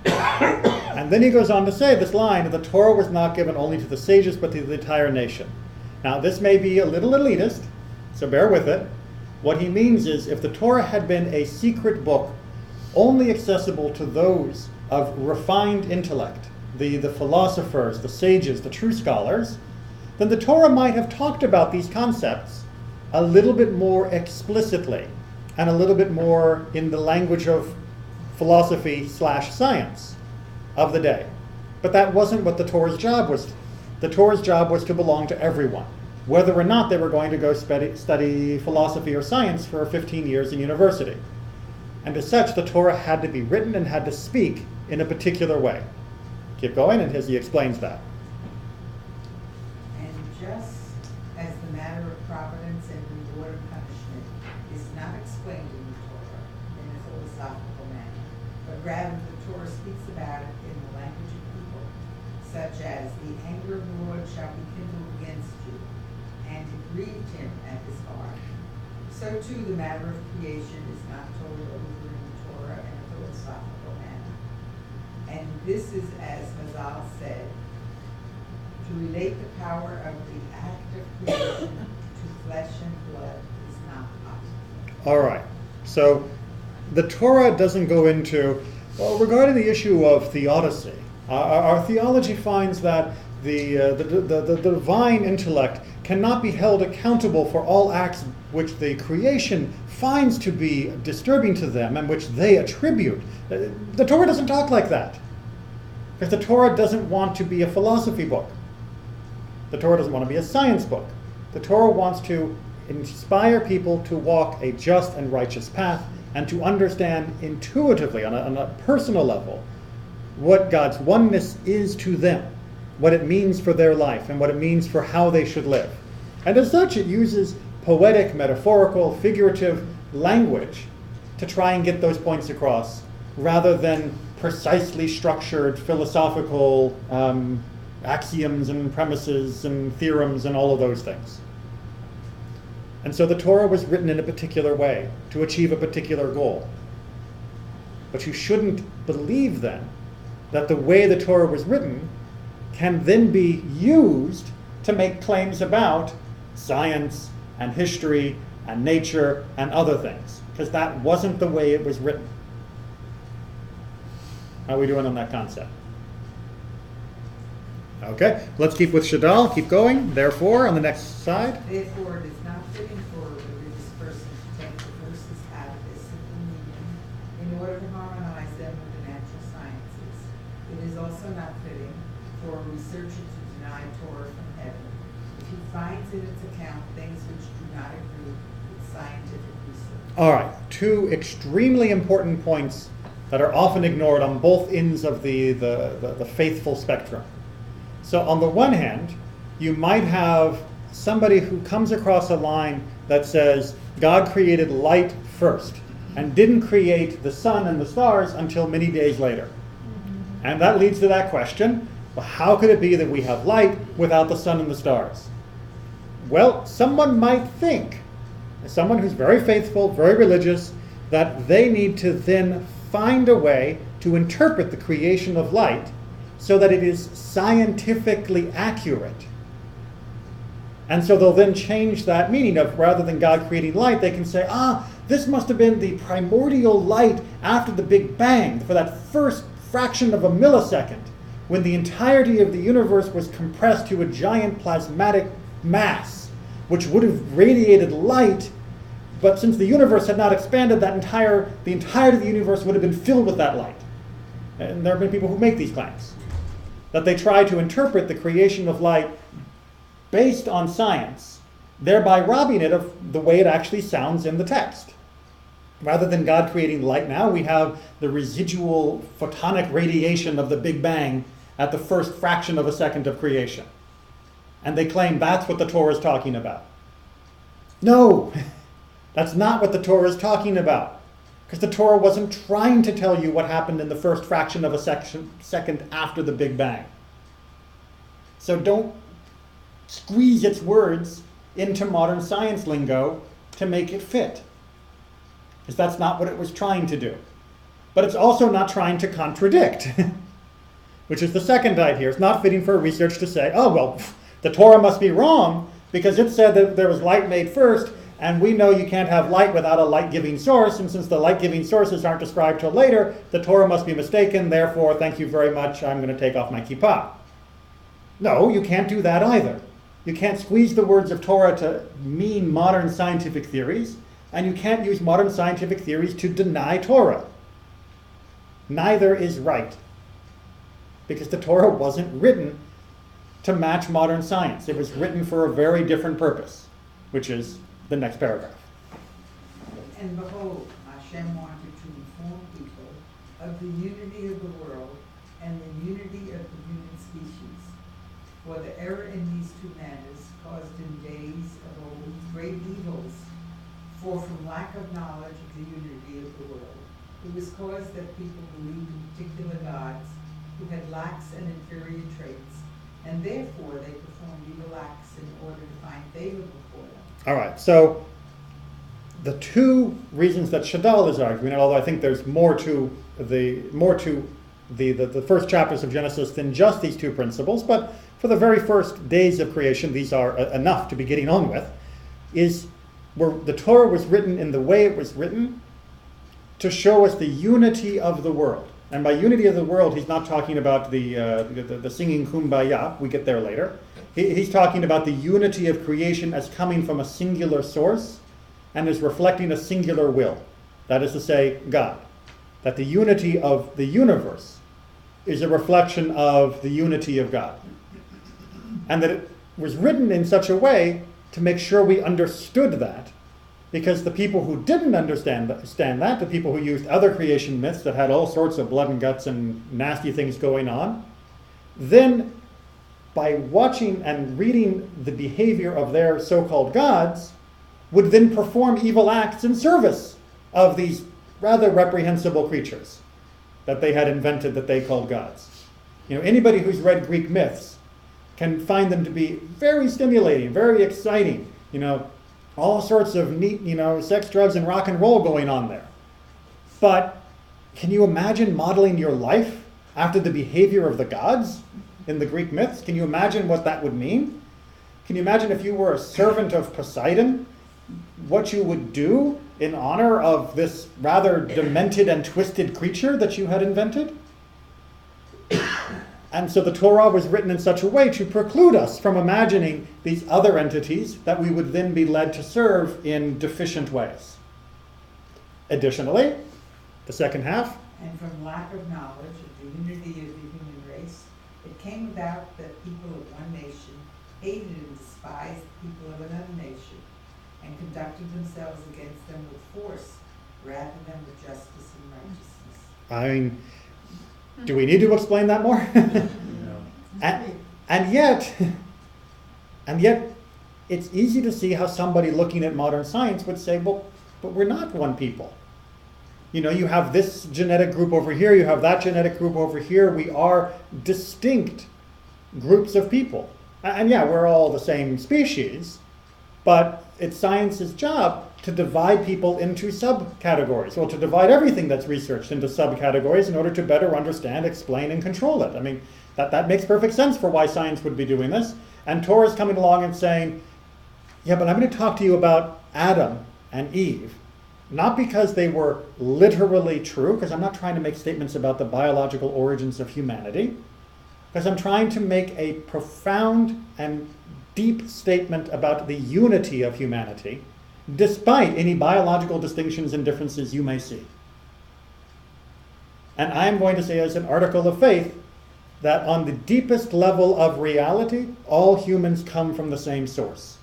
And then he goes on to say this line, the Torah was not given only to the sages, but to the entire nation. Now, this may be a little elitist, so bear with it. What he means is, if the Torah had been a secret book only accessible to those of refined intellect, the philosophers, the sages, the true scholars, then the Torah might have talked about these concepts a little bit more explicitly and a little bit more in the language of philosophy/science of the day. But that wasn't what the Torah's job was. The Torah's job was to belong to everyone, whether or not they were going to go study philosophy or science for 15 years in university. And as such, the Torah had to be written and had to speak in a particular way. Keep going, and he explains that. And just rather the Torah speaks about it in the language of people, such as the anger of the Lord shall be kindled against you, and it grieved him at his heart. So too the matter of creation is not told over in the Torah in a philosophical manner. And this is as Hazal said, to relate the power of the act of creation to flesh and blood is not possible. All right. So the Torah doesn't go into, well, regarding the issue of theodicy, our theology finds that the divine intellect cannot be held accountable for all acts which the creation finds to be disturbing to them and which they attribute. The Torah doesn't talk like that. Because the Torah doesn't want to be a philosophy book. The Torah doesn't want to be a science book. The Torah wants to inspire people to walk a just and righteous path and to understand intuitively, on a personal level, what God's oneness is to them, what it means for their life, and what it means for how they should live. And as such, it uses poetic, metaphorical, figurative language to try and get those points across, rather than precisely structured philosophical axioms and premises and theorems and all of those things. And so the Torah was written in a particular way to achieve a particular goal. But you shouldn't believe then that the way the Torah was written can then be used to make claims about science and history and nature and other things, because that wasn't the way it was written. How are we doing on that concept? Okay, let's keep with Shadal, keep going. Therefore, on the next slide. Therefore, it is not fitting for a religious person to take the verses out of their simple meaning in order to harmonize them with the natural sciences. It is also not fitting for a researcher to deny Torah from heaven if he finds in its account things which do not agree with scientific research. All right, two extremely important points that are often ignored on both ends of the faithful spectrum. So on the one hand, you might have somebody who comes across a line that says God created light first and didn't create the sun and the stars until many days later. And that leads to that question, well, how could it be that we have light without the sun and the stars? Well, someone might think, someone who's very faithful, very religious, that they need to then find a way to interpret the creation of light so that it is scientifically accurate. And so they'll then change that meaning of, rather than God creating light, they can say, this must have been the primordial light after the Big Bang, for that first fraction of a millisecond, when the entirety of the universe was compressed to a giant plasmatic mass, which would have radiated light, but since the universe had not expanded, the entirety of the universe would have been filled with that light. And there have been people who make these claims, that they try to interpret the creation of light based on science, thereby robbing it of the way it actually sounds in the text. Rather than God creating light now, we have the residual photonic radiation of the Big Bang at the first fraction of a second of creation. And they claim that's what the Torah is talking about. No, that's not what the Torah is talking about. Because the Torah wasn't trying to tell you what happened in the first fraction of a second after the Big Bang. So don't squeeze its words into modern science lingo to make it fit. Because that's not what it was trying to do. But it's also not trying to contradict, which is the second idea. It's not fitting for research to say, oh, well, the Torah must be wrong because it said that there was light made first, and we know you can't have light without a light-giving source, and since the light-giving sources aren't described till later, the Torah must be mistaken, therefore, thank you very much, I'm going to take off my kippah. No, you can't do that either. You can't squeeze the words of Torah to mean modern scientific theories, and you can't use modern scientific theories to deny Torah. Neither is right, because the Torah wasn't written to match modern science. It was written for a very different purpose, which is the next paragraph. And behold, Hashem wanted to inform people of the unity of the world and the unity of the human species. For the error in these two matters caused in days of old great evils, for from lack of knowledge of the unity of the world, It was caused that people believed in particular gods who had lax and inferior traits, and therefore they performed evil acts in order to find favor before them. All right, so the two reasons that Shadal is arguing, although I think there's more to the first chapters of Genesis than just these two principles, but for the very first days of creation, these are enough to be getting on with, is where the Torah was written in the way it was written to show us the unity of the world. And by unity of the world, he's not talking about the singing Kumbaya, we get there later. He's talking about the unity of creation as coming from a singular source and is reflecting a singular will. That is to say, God. That the unity of the universe is a reflection of the unity of God. And that it was written in such a way to make sure we understood that, because the people who didn't understand that, the people who used other creation myths that had all sorts of blood and guts and nasty things going on, then by watching and reading the behavior of their so-called gods, would then perform evil acts in service of these rather reprehensible creatures that they had invented that they called gods. You know, anybody who's read Greek myths can find them to be very stimulating, very exciting, you know, all sorts of neat, you know, sex, drugs, and rock and roll going on there. But can you imagine modeling your life after the behavior of the gods in the Greek myths? Can you imagine what that would mean? Can you imagine if you were a servant of Poseidon, what you would do in honor of this rather demented and twisted creature that you had invented? And so the Torah was written in such a way to preclude us from imagining these other entities that we would then be led to serve in deficient ways. Additionally, the second half. And from lack of knowledge of the unity of the human race, it came about that people of one nation hated and despised the people of another nation, and conducted themselves against them with force rather than with justice and righteousness. I mean, do we need to explain that more? and yet, it's easy to see how somebody looking at modern science would say, well, but we're not one people. You know, you have this genetic group over here, you have that genetic group over here. We are distinct groups of people. And yeah, we're all the same species, but it's science's job to divide people into subcategories, or to divide everything that's researched into subcategories in order to better understand, explain, and control it. I mean, that makes perfect sense for why science would be doing this. And Torah's coming along and saying, yeah, but I'm going to talk to you about Adam and Eve, not because they were literally true, because I'm not trying to make statements about the biological origins of humanity, because I'm trying to make a profound and deep statement about the unity of humanity, despite any biological distinctions and differences you may see. And I'm going to say as an article of faith that on the deepest level of reality, all humans come from the same source.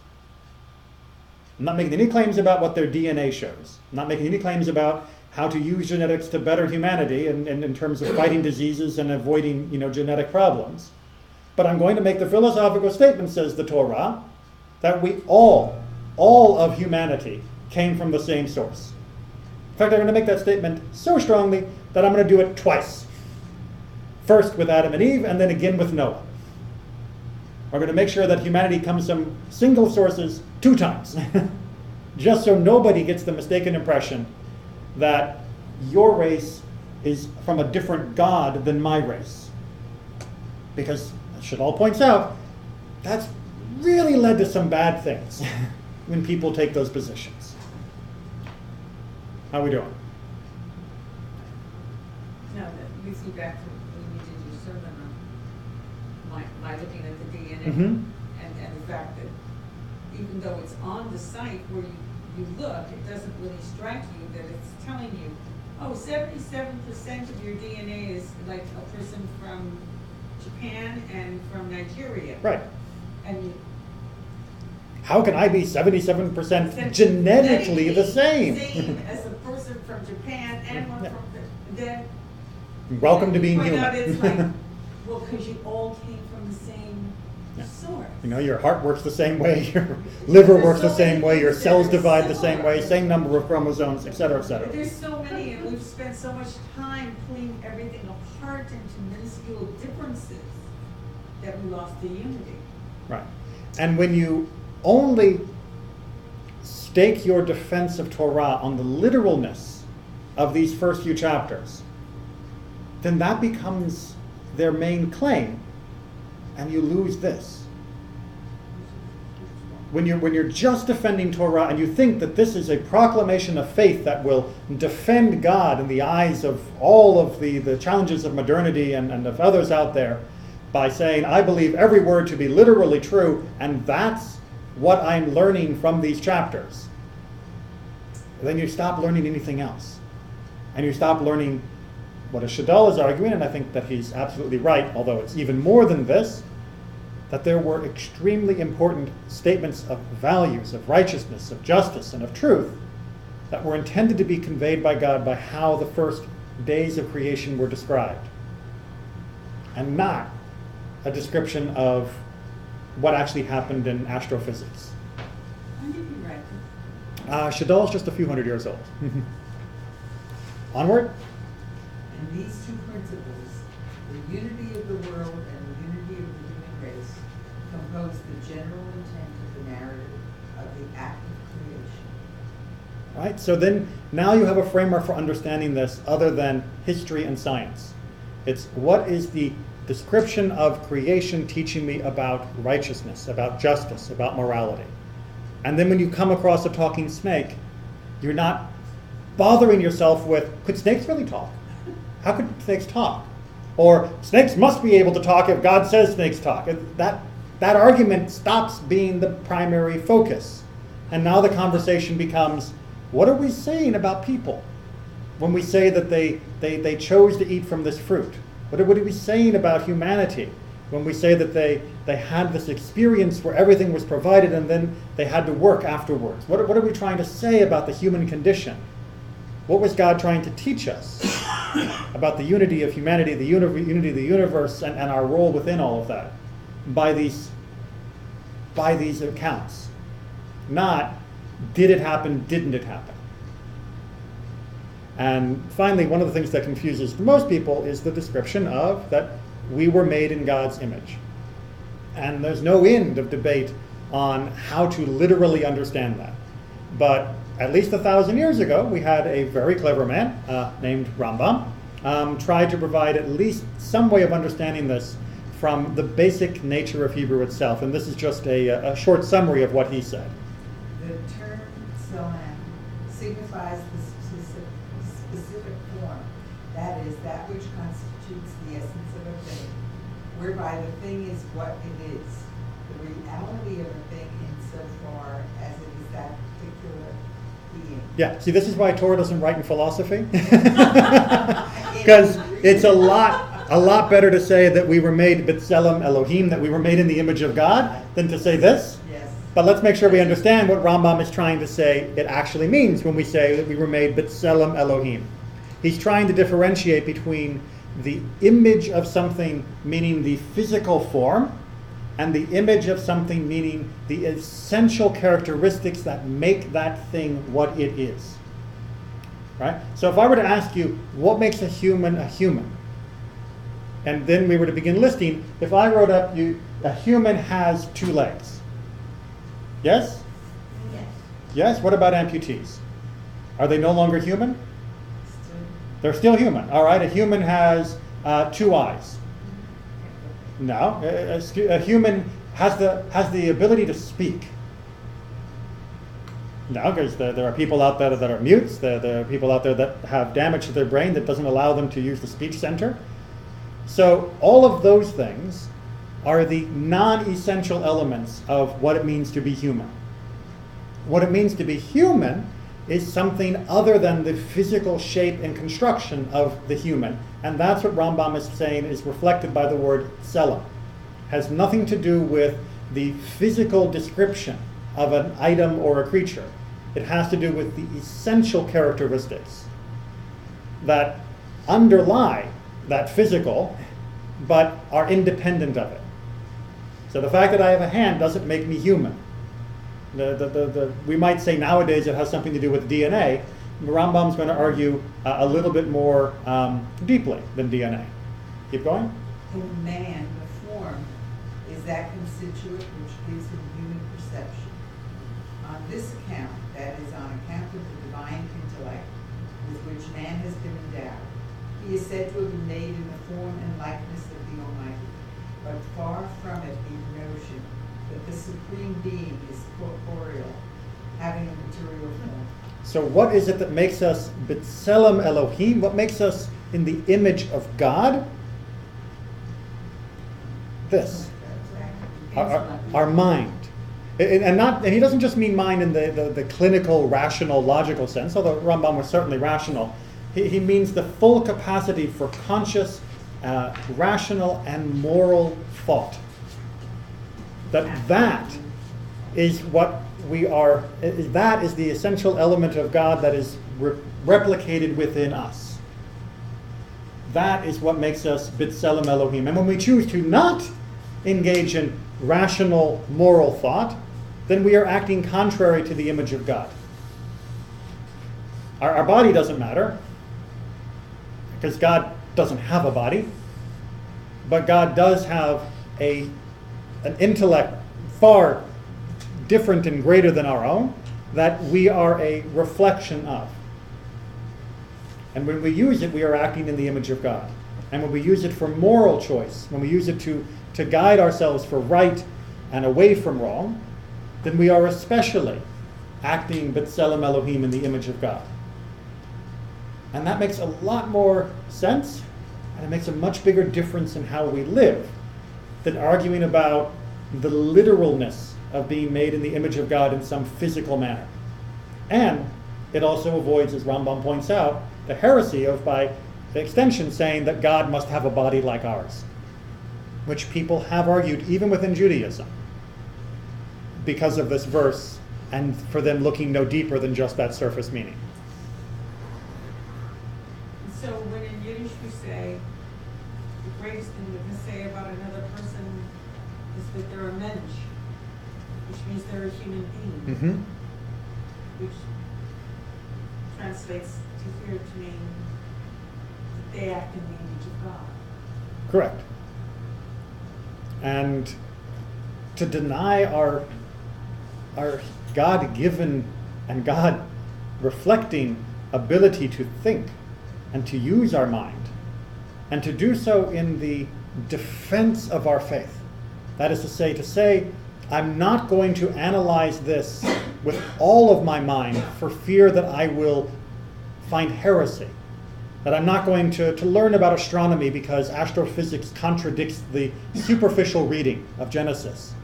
I'm not making any claims about what their DNA shows. I'm not making any claims about how to use genetics to better humanity and in terms of fighting diseases and avoiding, you know, genetic problems. But I'm going to make the philosophical statement, says the Torah, that we all of humanity came from the same source. In fact, I'm going to make that statement so strongly that I'm going to do it twice. First with Adam and Eve, and then again with Noah. We're going to make sure that humanity comes from single sources 2 times, just so nobody gets the mistaken impression that your race is from a different god than my race. Because, as Shadal points out, that's really led to some bad things when people take those positions. How are we doing? Now, that leads me back to when you did your sermon on my looking at the DNA and the fact that even though it's on the site where you look, it doesn't really strike you that it's telling you, oh, 77% of your DNA is like a person from Japan and from Nigeria. Right. And how can I be 77% genetically the same? Same as a person from Japan and one from then. Welcome to being point human. out it's like, well, because you all came from the same Yeah. Sure. You know, your heart works the same way, your liver There's works so the same many way, your things that cells are divide the same way, similar. same number of chromosomes, et cetera, et But cetera. there's so many, and we've spent so much time pulling everything apart into minuscule differences that we lost the unity. Right. And when you only stake your defense of Torah on the literalness of these first few chapters, then that becomes their main claim, and you lose this. When you're just defending Torah and you think that this is a proclamation of faith that will defend God in the eyes of all of the challenges of modernity and of others out there, by saying, I believe every word to be literally true, and that's what I'm learning from these chapters, then you stop learning anything else. And you stop learning what a Shadal is arguing, and I think that he's absolutely right, although it's even more than this, that there were extremely important statements of values, of righteousness, of justice, and of truth that were intended to be conveyed by God by how the first days of creation were described, and not a description of what actually happened in astrophysics. When did you write this? Shadal is just a few hundred years old. Onward. And these two principles, the unity of the world and the unity of the human race, compose the general intent of the narrative of the act of creation. Right? So then now you have a framework for understanding this other than history and science. It's what is the description of creation teaching me about righteousness, about justice, about morality. And then when you come across a talking snake, you're not bothering yourself with, could snakes really talk? How could snakes talk? Or snakes must be able to talk if God says snakes talk. That argument stops being the primary focus. And now the conversation becomes, what are we saying about people when we say that they chose to eat from this fruit? What are we saying about humanity when we say that they had this experience where everything was provided and then they had to work afterwards? What are we trying to say about the human condition? What was God trying to teach us about the unity of humanity, the unity of the universe, and our role within all of that by these accounts? Not, did it happen, didn't it happen? And finally, one of the things that confuses most people is the description of that we were made in God's image. And there's no end of debate on how to literally understand that. But at least 1,000 years ago, we had a very clever man named Rambam tried to provide at least some way of understanding this from the basic nature of Hebrew itself. And this is just a short summary of what he said. The term Tselem signifies the specific form, that is, that which constitutes the essence of a thing, whereby the thing is what it is, the reality of a thing insofar as it is that particular being. Yeah, see, this is why Torah doesn't write in philosophy. Because it's a lot better to say that we were made B'Tselem Elohim, that we were made in the image of God, than to say this. Yes. But let's make sure we understand what Rambam is trying to say it actually means when we say that we were made B'Tselem Elohim. He's trying to differentiate between the image of something, meaning the physical form, and the image of something, meaning the essential characteristics that make that thing what it is. Right? So if I were to ask you, what makes a human, and then we were to begin listing, if I wrote up, a human has 2 legs. Yes? Yes. Yes? What about amputees? Are they no longer human? They're still human. All right, a human has 2 eyes. No, a human has the ability to speak. No, because there are people out there that are mutes. There are people out there that have damage to their brain that doesn't allow them to use the speech center. So all of those things are the non-essential elements of what it means to be human. What it means to be human is something other than the physical shape and construction of the human. And that's what Rambam is saying is reflected by the word tselem. Has nothing to do with the physical description of an item or a creature. It has to do with the essential characteristics that underlie that physical, but are independent of it. So the fact that I have a hand doesn't make me human. We might say nowadays it has something to do with DNA. The Rambam's going to argue a little bit more deeply than DNA. Keep going. In man, the form is that constituent which gives him human perception. On this account, that is, on account of the divine intellect with which man has been endowed, he is said to have been made in the form and likeness of the Almighty. But far from it be the notion that the Supreme Being is corporeal, having a material form. So what is it that makes us B'Tselem Elohim? What makes us in the image of God? This. Our mind. And he doesn't just mean mind in the clinical, rational, logical sense, although Rambam was certainly rational. He means the full capacity for conscious, rational, and moral thought. That is what we are, that is the essential element of God that is replicated within us. That is what makes us B'Tselem Elohim. And when we choose to not engage in rational, moral thought, then we are acting contrary to the image of God. Our body doesn't matter, because God doesn't have a body, but God does have an intellect far different and greater than our own, that we are a reflection of. And when we use it, we are acting in the image of God. And when we use it for moral choice, when we use it to guide ourselves for right and away from wrong, then we are especially acting B'Tselem Elohim in the image of God. And that makes a lot more sense, and it makes a much bigger difference in how we live than arguing about the literalness of being made in the image of God in some physical manner. And it also avoids, as Rambam points out, the heresy of, by extension, saying that God must have a body like ours, which people have argued even within Judaism because of this verse, and for them looking no deeper than just that surface meaning. So when in Yiddish we say, the greatest thing we can say about another person is that they're a mensch, which means they're a human being, Mm-hmm. which translates to here to mean that they act in the image of God. Correct. And to deny our God-given and God-reflecting ability to think and to use our mind, and to do so in the defense of our faith. That is to say, I'm not going to analyze this with all of my mind for fear that I will find heresy. That I'm not going to learn about astronomy because astrophysics contradicts the superficial reading of Genesis,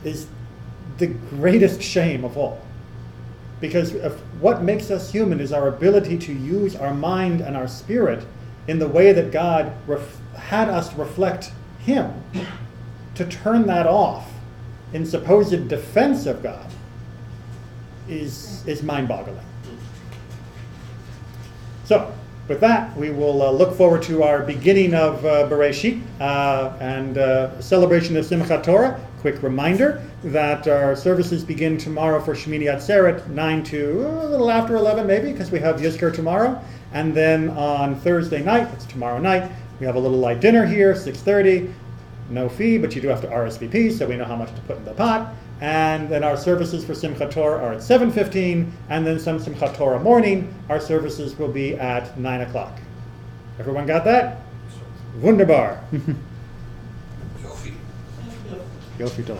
is the greatest shame of all. Because what makes us human is our ability to use our mind and our spirit in the way that God had us reflect Him. To turn that off in supposed defense of God is mind-boggling. So, with that, we will look forward to our beginning of Bereishit and celebration of Simchat Torah. Quick reminder that our services begin tomorrow for Shmini Atzeret, 9 to a little after 11 maybe, because we have Yizkor tomorrow. And then on Thursday night, that's tomorrow night, we have a little light dinner here, 6:30. No fee, but you do have to RSVP, so we know how much to put in the pot. And then our services for Simchat Torah are at 7:15, and then some Simchat Torah morning, our services will be at 9 o'clock. Everyone got that? Wunderbar. Yofi. Yofi tov.